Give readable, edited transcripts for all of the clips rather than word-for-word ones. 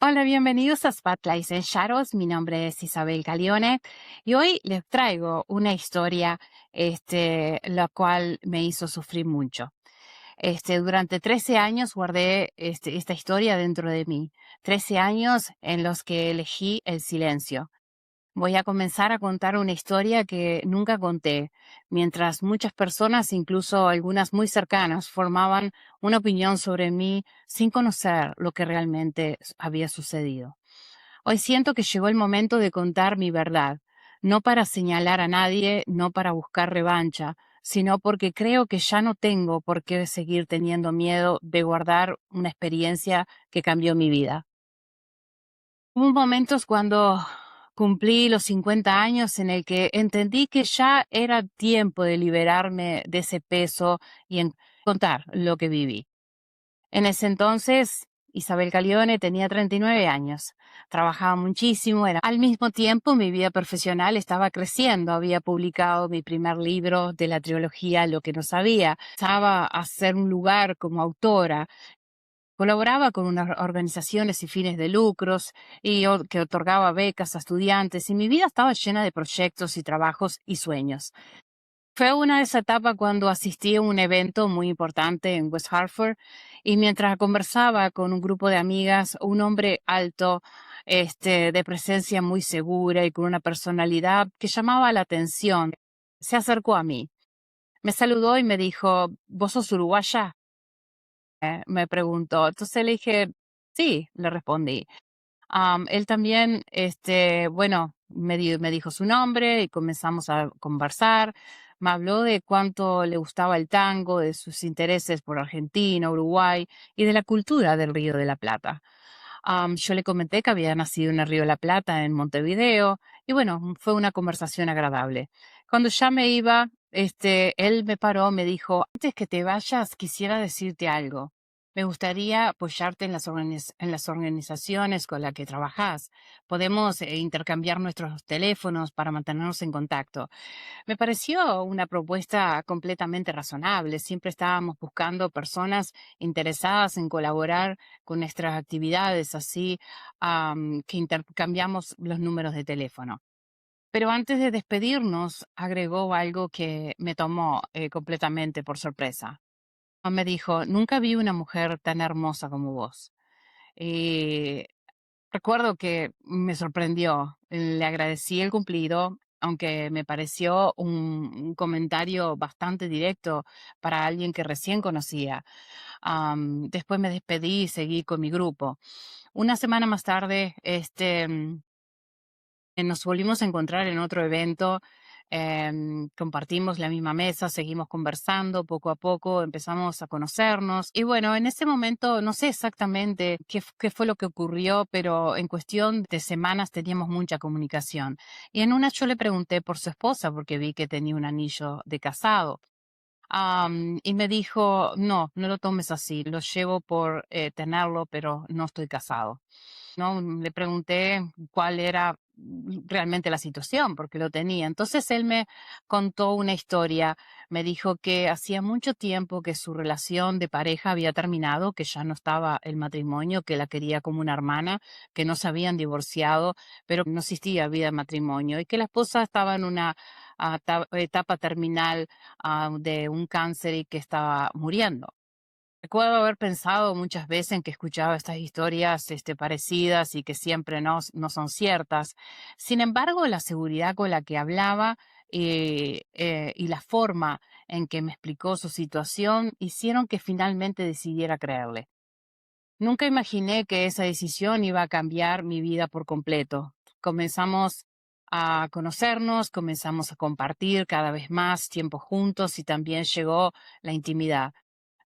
Hola, bienvenidos a Spotlights en Shadows. Mi nombre es Isabel Galeone y hoy les traigo una historia, la cual me hizo sufrir mucho. Durante 13 años guardé esta historia dentro de mí. 13 años en los que elegí el silencio. Voy a comenzar a contar una historia que nunca conté, mientras muchas personas, incluso algunas muy cercanas, formaban una opinión sobre mí sin conocer lo que realmente había sucedido. Hoy siento que llegó el momento de contar mi verdad, no para señalar a nadie, no para buscar revancha, sino porque creo que ya no tengo por qué seguir teniendo miedo de guardar una experiencia que cambió mi vida. Hubo momentos cuando cumplí los 50 años en el que entendí que ya era tiempo de liberarme de ese peso y en contar lo que viví. En ese entonces, Isabel Calione tenía 39 años. Trabajaba muchísimo, al mismo tiempo mi vida profesional estaba creciendo. Había publicado mi primer libro de la trilogía Lo que no sabía. Estaba a hacer un lugar como autora. Colaboraba con unas organizaciones sin fines de lucros que otorgaba becas a estudiantes y mi vida estaba llena de proyectos y trabajos y sueños. Fue una de esas etapas cuando asistí a un evento muy importante en West Hartford y mientras conversaba con un grupo de amigas, un hombre alto, de presencia muy segura y con una personalidad que llamaba la atención, se acercó a mí. Me saludó y me dijo, ¿vos sos uruguaya? Me preguntó. Entonces le dije, sí, le respondí. Él también, bueno, me dijo su nombre y comenzamos a conversar. Me habló de cuánto le gustaba el tango, de sus intereses por Argentina, Uruguay y de la cultura del Río de la Plata. Yo le comenté que había nacido en el Río de la Plata, en Montevideo, y bueno, fue una conversación agradable. Cuando ya me iba, él me paró, me dijo, antes que te vayas, quisiera decirte algo. Me gustaría apoyarte en en las organizaciones con las que trabajas. Podemos intercambiar nuestros teléfonos para mantenernos en contacto. Me pareció una propuesta completamente razonable. Siempre estábamos buscando personas interesadas en colaborar con nuestras actividades, así que intercambiamos los números de teléfono. Pero antes de despedirnos, agregó algo que me tomó completamente por sorpresa. Me dijo, nunca vi una mujer tan hermosa como vos. Y recuerdo que me sorprendió. Le agradecí el cumplido, aunque me pareció un comentario bastante directo para alguien que recién conocía. Después me despedí y seguí con mi grupo. Una semana más tarde, nos volvimos a encontrar en otro evento, compartimos la misma mesa, seguimos conversando poco a poco, empezamos a conocernos y bueno, en ese momento no sé exactamente qué fue lo que ocurrió, pero en cuestión de semanas teníamos mucha comunicación. Y en una yo le pregunté por su esposa porque vi que tenía un anillo de casado. Y me dijo, no, no lo tomes así, lo llevo por tenerlo, pero no estoy casado. ¿No? Le pregunté cuál era realmente la situación, porque lo tenía. Entonces él me contó una historia, me dijo que hacía mucho tiempo que su relación de pareja había terminado, que ya no estaba el matrimonio, que la quería como una hermana, que no se habían divorciado, pero no existía vida de matrimonio y que la esposa estaba en una etapa terminal de un cáncer y que estaba muriendo. Recuerdo haber pensado muchas veces en que escuchaba estas historias parecidas y que siempre no son ciertas. Sin embargo, la seguridad con la que hablaba y la forma en que me explicó su situación hicieron que finalmente decidiera creerle. Nunca imaginé que esa decisión iba a cambiar mi vida por completo. Comenzamos a conocernos, comenzamos a compartir cada vez más tiempo juntos y también llegó la intimidad.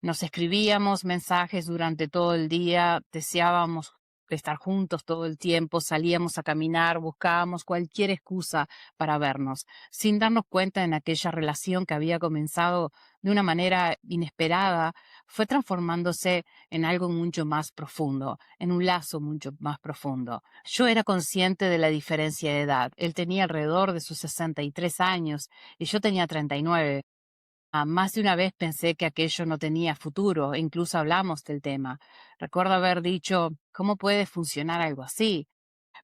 Nos escribíamos mensajes durante todo el día, deseábamos estar juntos todo el tiempo, salíamos a caminar, buscábamos cualquier excusa para vernos, sin darnos cuenta en aquella relación que había comenzado de una manera inesperada, fue transformándose en algo mucho más profundo, en un lazo mucho más profundo. Yo era consciente de la diferencia de edad. Él tenía alrededor de sus 63 años y yo tenía 39. Más de una vez pensé que aquello no tenía futuro, e incluso hablamos del tema. Recuerdo haber dicho, ¿cómo puede funcionar algo así?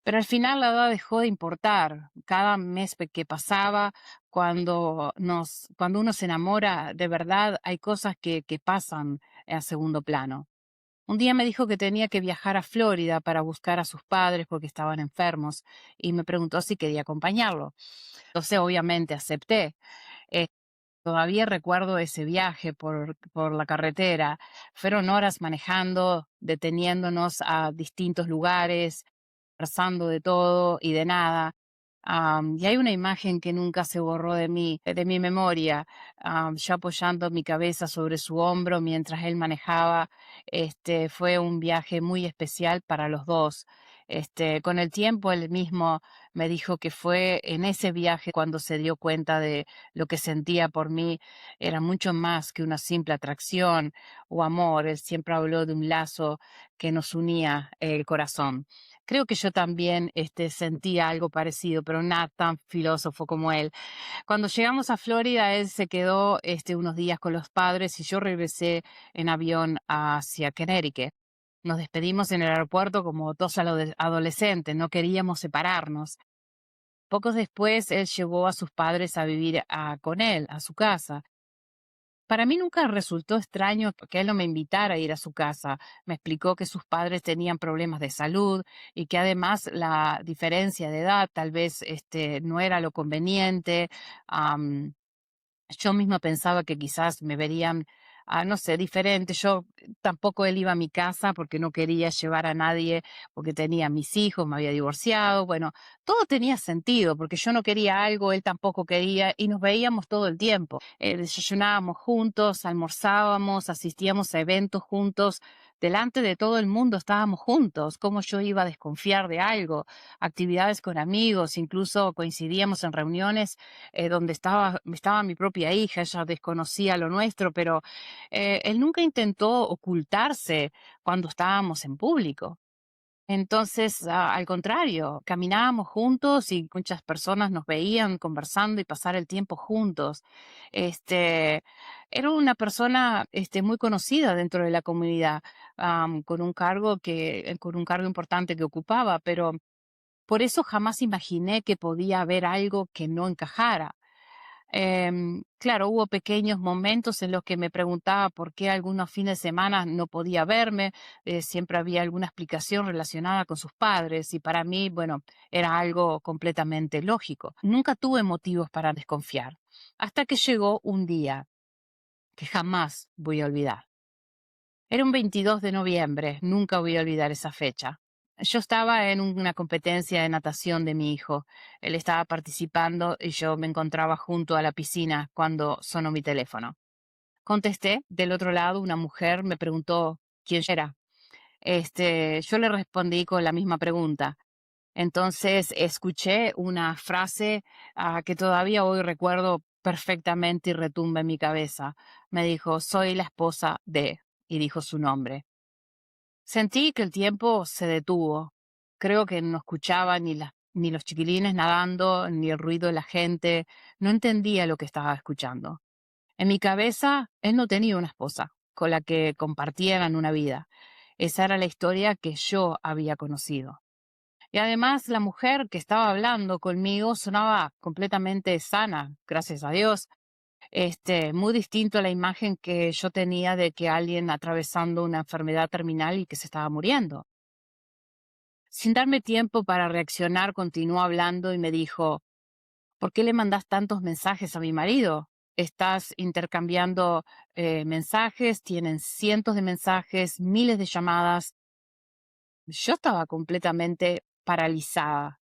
Pero al final la edad dejó de importar. Cada mes que pasaba, cuando uno se enamora, de verdad hay cosas que pasan a segundo plano. Un día me dijo que tenía que viajar a Florida para buscar a sus padres porque estaban enfermos y me preguntó si quería acompañarlo. Entonces, obviamente, acepté. Eh, Todavía recuerdo ese viaje por la carretera. Fueron horas manejando, deteniéndonos a distintos lugares, conversando de todo y de nada. Y hay una imagen que nunca se borró de mi memoria, yo apoyando mi cabeza sobre su hombro mientras él manejaba. Fue un viaje muy especial para los dos. Con el tiempo, él mismo me dijo que fue en ese viaje cuando se dio cuenta de lo que sentía por mí. Era mucho más que una simple atracción o amor. Él siempre habló de un lazo que nos unía el corazón. Creo que yo también sentía algo parecido, pero nada tan filósofo como él. Cuando llegamos a Florida, él se quedó unos días con los padres y yo regresé en avión hacia Connecticut. Nos despedimos en el aeropuerto como dos adolescentes, no queríamos separarnos. Pocos después, él llevó a sus padres a vivir con él, a su casa. Para mí nunca resultó extraño que él no me invitara a ir a su casa. Me explicó que sus padres tenían problemas de salud y que además la diferencia de edad tal vez no era lo conveniente. Yo misma pensaba que quizás me verían, no sé, diferente. Yo tampoco él iba a mi casa porque no quería llevar a nadie, porque tenía mis hijos, me había divorciado. Bueno, todo tenía sentido porque yo no quería algo, él tampoco quería y nos veíamos todo el tiempo. Desayunábamos juntos, almorzábamos, asistíamos a eventos juntos. Delante de todo el mundo estábamos juntos. ¿Cómo yo iba a desconfiar de algo? Actividades con amigos, incluso coincidíamos en reuniones donde estaba mi propia hija. Ella desconocía lo nuestro, pero él nunca intentó ocultarse cuando estábamos en público. Entonces, al contrario, caminábamos juntos y muchas personas nos veían conversando y pasar el tiempo juntos. Este, Era una persona muy conocida dentro de la comunidad, con un cargo importante que ocupaba, pero por eso jamás imaginé que podía haber algo que no encajara. Claro, hubo pequeños momentos en los que me preguntaba por qué algunos fines de semana no podía verme. Siempre había alguna explicación relacionada con sus padres y para mí, bueno, era algo completamente lógico. Nunca tuve motivos para desconfiar, hasta que llegó un día que jamás voy a olvidar. Era un 22 de noviembre, nunca voy a olvidar esa fecha. Yo estaba en una competencia de natación de mi hijo. Él estaba participando y yo me encontraba junto a la piscina cuando sonó mi teléfono. Contesté, del otro lado una mujer me preguntó quién era. Yo le respondí con la misma pregunta. Entonces escuché una frase que todavía hoy recuerdo perfectamente y retumba en mi cabeza. Me dijo, soy la esposa de, y dijo su nombre. Sentí que el tiempo se detuvo. Creo que no escuchaba ni los chiquilines nadando, ni el ruido de la gente. No entendía lo que estaba escuchando. En mi cabeza, él no tenía una esposa con la que compartieran una vida. Esa era la historia que yo había conocido. Y además, la mujer que estaba hablando conmigo sonaba completamente sana, gracias a Dios. Muy distinto a la imagen que yo tenía de que alguien atravesando una enfermedad terminal y que se estaba muriendo. Sin darme tiempo para reaccionar, continuó hablando y me dijo, ¿por qué le mandas tantos mensajes a mi marido? Estás intercambiando mensajes, tienen cientos de mensajes, miles de llamadas. Yo estaba completamente paralizada.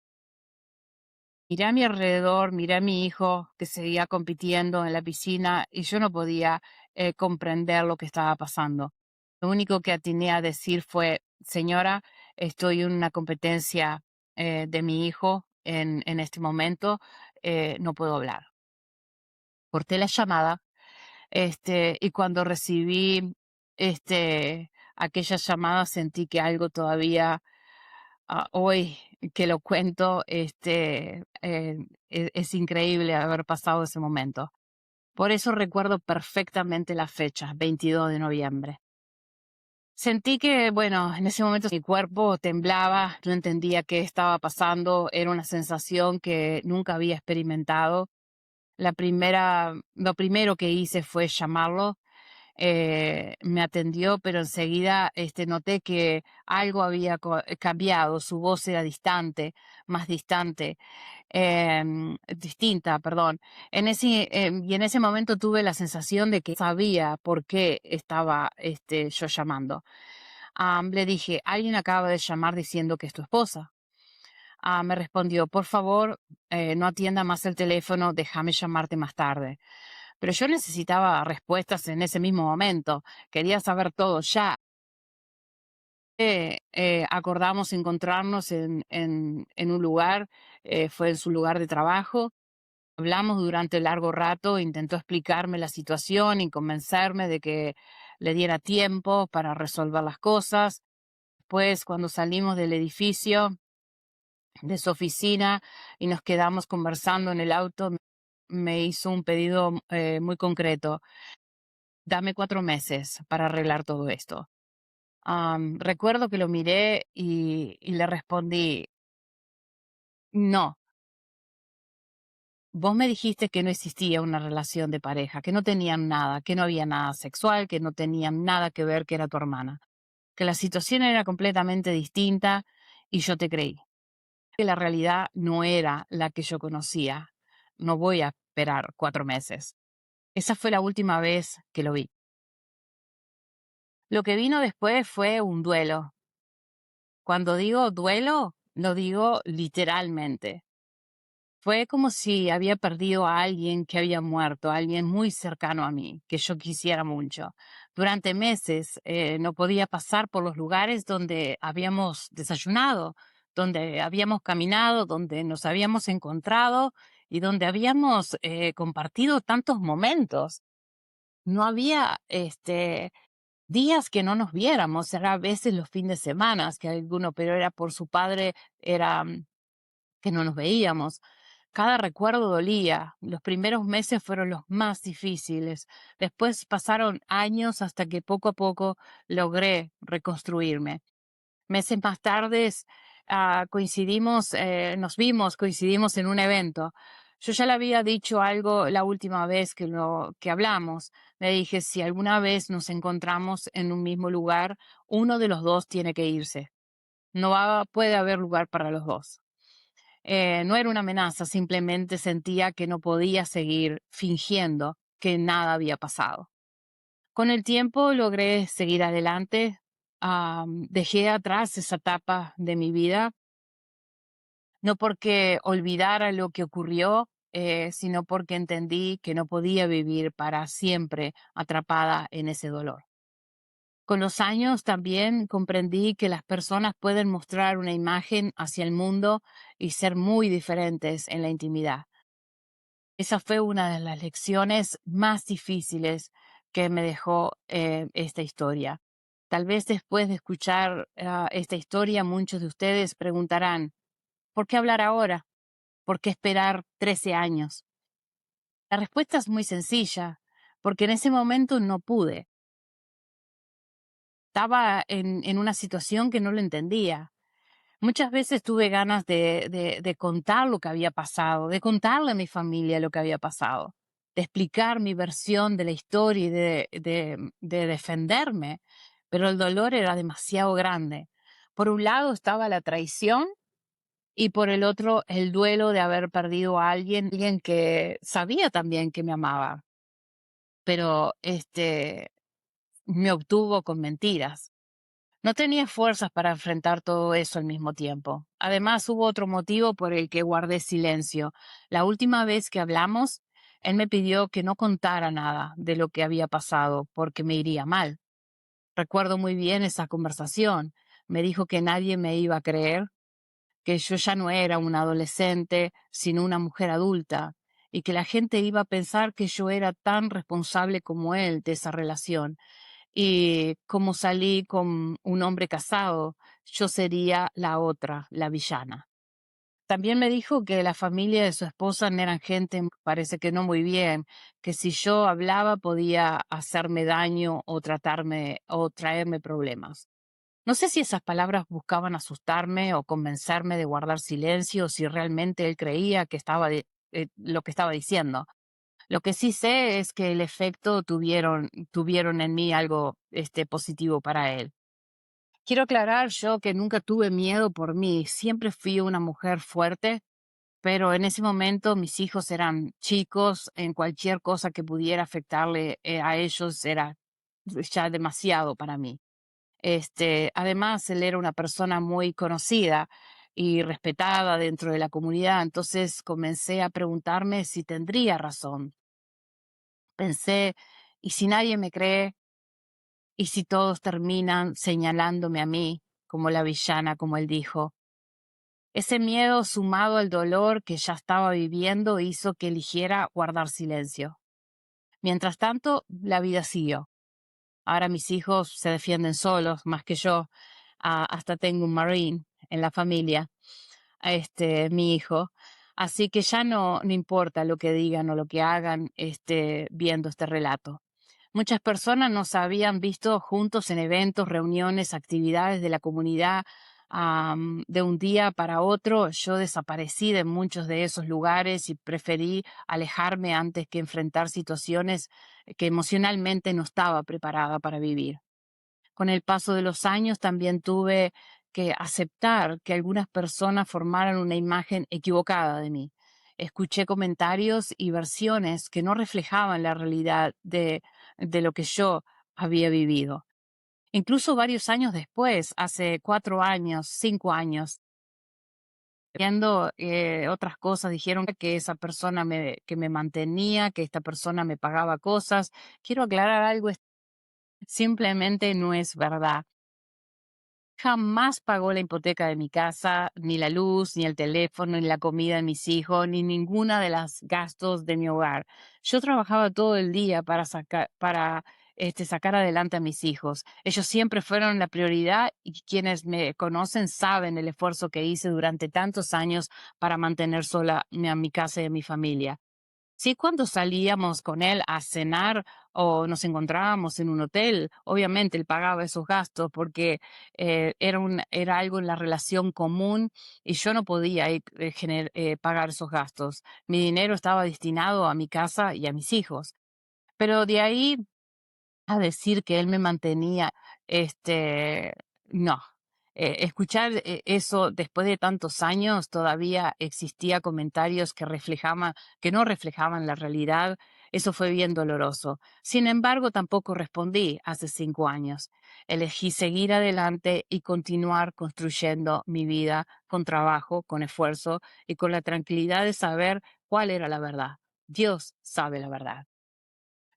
Miré a mi alrededor, miré a mi hijo que seguía compitiendo en la piscina y yo no podía comprender lo que estaba pasando. Lo único que atiné a decir fue, señora, estoy en una competencia de mi hijo en este momento, no puedo hablar. Corté la llamada, y cuando recibí aquella llamada sentí que algo todavía hoy que lo cuento, es increíble haber pasado ese momento. Por eso recuerdo perfectamente la fecha, 22 de noviembre. Sentí que, bueno, en ese momento mi cuerpo temblaba, no entendía qué estaba pasando, era una sensación que nunca había experimentado. Lo primero que hice fue llamarlo, me atendió, pero enseguida noté que algo había cambiado, su voz era distante, más distante, distinta, perdón. Y en ese momento tuve la sensación de que sabía por qué estaba yo llamando. Le dije, alguien acaba de llamar diciendo que es tu esposa. Me respondió, por favor, no atienda más el teléfono, déjame llamarte más tarde. Pero yo necesitaba respuestas en ese mismo momento. Quería saber todo ya. Acordamos encontrarnos en un lugar, fue en su lugar de trabajo. Hablamos durante largo rato, intentó explicarme la situación y convencerme de que le diera tiempo para resolver las cosas. Pues cuando salimos del edificio, de su oficina, y nos quedamos conversando en el auto, me hizo un pedido muy concreto. Dame 4 meses para arreglar todo esto. Recuerdo que lo miré y le respondí, no, vos me dijiste que no existía una relación de pareja, que no tenían nada, que no había nada sexual, que no tenían nada que ver, que era tu hermana, que la situación era completamente distinta y yo te creí, que la realidad no era la que yo conocía. No voy a esperar 4 meses. Esa fue la última vez que lo vi. Lo que vino después fue un duelo. Cuando digo duelo, lo digo literalmente. Fue como si había perdido a alguien que había muerto, a alguien muy cercano a mí, que yo quisiera mucho. Durante meses no podía pasar por los lugares donde habíamos desayunado, donde habíamos caminado, donde nos habíamos encontrado y donde habíamos compartido tantos momentos. No había días que no nos viéramos, era a veces los fines de semana, que alguno, pero era por su padre, era que no nos veíamos. Cada recuerdo dolía. Los primeros meses fueron los más difíciles. Después pasaron años hasta que poco a poco logré reconstruirme. Meses más tarde nos vimos, coincidimos en un evento. Yo ya le había dicho algo la última vez que hablamos. Le dije, si alguna vez nos encontramos en un mismo lugar, uno de los dos tiene que irse. Puede haber lugar para los dos. No era una amenaza, simplemente sentía que no podía seguir fingiendo que nada había pasado. Con el tiempo logré seguir adelante, dejé atrás esa etapa de mi vida, no porque olvidara lo que ocurrió, sino porque entendí que no podía vivir para siempre atrapada en ese dolor. Con los años también comprendí que las personas pueden mostrar una imagen hacia el mundo y ser muy diferentes en la intimidad. Esa fue una de las lecciones más difíciles que me dejó esta historia. Tal vez después de escuchar esta historia, muchos de ustedes preguntarán, ¿por qué hablar ahora? ¿Por qué esperar 13 años? La respuesta es muy sencilla, porque en ese momento no pude. Estaba en una situación que no lo entendía. Muchas veces tuve ganas de contar lo que había pasado, de contarle a mi familia lo que había pasado, de explicar mi versión de la historia y de defenderme, pero el dolor era demasiado grande. Por un lado estaba la traición y por el otro el duelo de haber perdido a alguien que sabía también que me amaba, pero me obtuvo con mentiras. No tenía fuerzas para enfrentar todo eso al mismo tiempo. Además, hubo otro motivo por el que guardé silencio. La última vez que hablamos, él me pidió que no contara nada de lo que había pasado porque me iría mal. Recuerdo muy bien esa conversación. Me dijo que nadie me iba a creer, que yo ya no era una adolescente, sino una mujer adulta, y que la gente iba a pensar que yo era tan responsable como él de esa relación y como salí con un hombre casado, yo sería la otra, la villana. También me dijo que la familia de su esposa no eran gente, parece que no muy bien, que si yo hablaba podía hacerme daño o tratarme o traerme problemas. No sé si esas palabras buscaban asustarme o convencerme de guardar silencio o si realmente él creía que lo que estaba diciendo. Lo que sí sé es que el efecto tuvieron en mí algo positivo para él. Quiero aclarar yo que nunca tuve miedo por mí, siempre fui una mujer fuerte, pero en ese momento mis hijos eran chicos, en cualquier cosa que pudiera afectarle a ellos era ya demasiado para mí. Además, él era una persona muy conocida y respetada dentro de la comunidad, entonces comencé a preguntarme si tendría razón. Pensé, ¿y si nadie me cree? ¿Y si todos terminan señalándome a mí como la villana, como él dijo? Ese miedo sumado al dolor que ya estaba viviendo hizo que eligiera guardar silencio. Mientras tanto, la vida siguió. Ahora mis hijos se defienden solos, más que yo. Hasta tengo un Marine en la familia, mi hijo. Así que ya no importa lo que digan o lo que hagan, viendo este relato. Muchas personas nos habían visto juntos en eventos, reuniones, actividades de la comunidad. De un día para otro, yo desaparecí de muchos de esos lugares y preferí alejarme antes que enfrentar situaciones que emocionalmente no estaba preparada para vivir. Con el paso de los años también tuve que aceptar que algunas personas formaran una imagen equivocada de mí. Escuché comentarios y versiones que no reflejaban la realidad de lo que yo había vivido. Incluso varios años después, hace 4 años, 5 años, viendo otras cosas, dijeron que esa persona que me mantenía, que esta persona me pagaba cosas. Quiero aclarar algo, simplemente no es verdad. Jamás pagó la hipoteca de mi casa, ni la luz, ni el teléfono, ni la comida de mis hijos, ni ninguna de las gastos de mi hogar. Yo trabajaba todo el día para sacar adelante a mis hijos. Ellos siempre fueron la prioridad y quienes me conocen saben el esfuerzo que hice durante tantos años para mantener sola a mi casa y a mi familia. Sí, cuando salíamos con él a cenar o nos encontrábamos en un hotel, obviamente él pagaba esos gastos porque era algo en la relación común y yo no podía pagar esos gastos. Mi dinero estaba destinado a mi casa y a mis hijos. Pero de ahí a decir que él me mantenía, no. Escuchar eso después de tantos años, todavía existía comentarios que no reflejaban la realidad. Eso fue bien doloroso. Sin embargo, tampoco respondí hace 5 años. Elegí seguir adelante y continuar construyendo mi vida con trabajo, con esfuerzo y con la tranquilidad de saber cuál era la verdad. Dios sabe la verdad.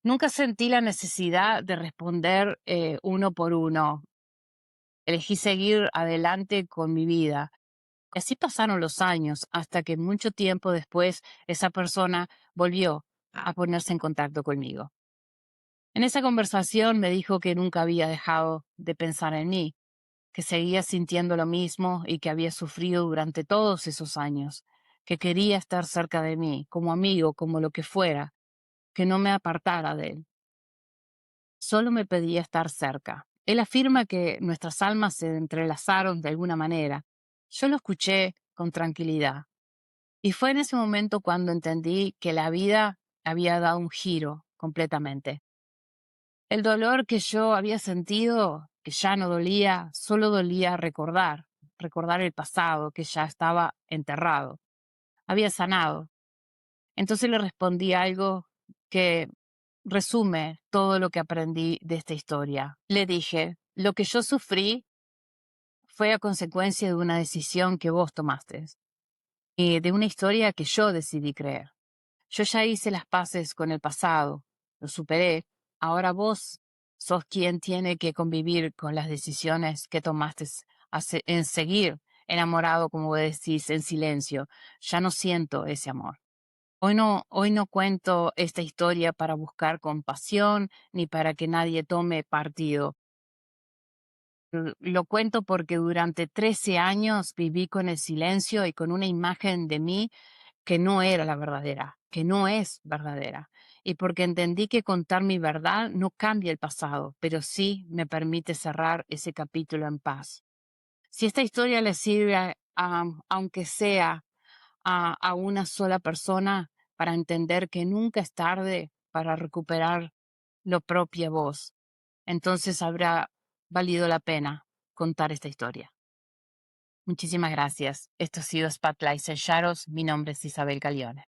Nunca sentí la necesidad de responder uno por uno. Elegí seguir adelante con mi vida. Y así pasaron los años hasta que mucho tiempo después esa persona volvió a ponerse en contacto conmigo. En esa conversación me dijo que nunca había dejado de pensar en mí, que seguía sintiendo lo mismo y que había sufrido durante todos esos años, que quería estar cerca de mí, como amigo, como lo que fuera, que no me apartara de él. Solo me pedía estar cerca. Él afirma que nuestras almas se entrelazaron de alguna manera. Yo lo escuché con tranquilidad. Y fue en ese momento cuando entendí que la vida había dado un giro completamente. El dolor que yo había sentido, que ya no dolía, solo dolía recordar el pasado que ya estaba enterrado. Había sanado. Entonces le respondí algo que resume todo lo que aprendí de esta historia. Le dije, lo que yo sufrí fue a consecuencia de una decisión que vos tomaste y de una historia que yo decidí creer. Yo ya hice las paces con el pasado, lo superé. Ahora vos sos quien tiene que convivir con las decisiones que tomaste en seguir enamorado, como decís, en silencio. Ya no siento ese amor. Hoy no cuento esta historia para buscar compasión ni para que nadie tome partido. Lo cuento porque durante 13 años viví con el silencio y con una imagen de mí que no era la verdadera, que no es verdadera. Y porque entendí que contar mi verdad no cambia el pasado, pero sí me permite cerrar ese capítulo en paz. Si esta historia le sirve, aunque sea a una sola persona, para entender que nunca es tarde para recuperar lo propia voz, entonces habrá valido la pena contar esta historia. Muchísimas gracias. Esto ha sido Spotlights and Shadows. Mi nombre es Isabel Calione.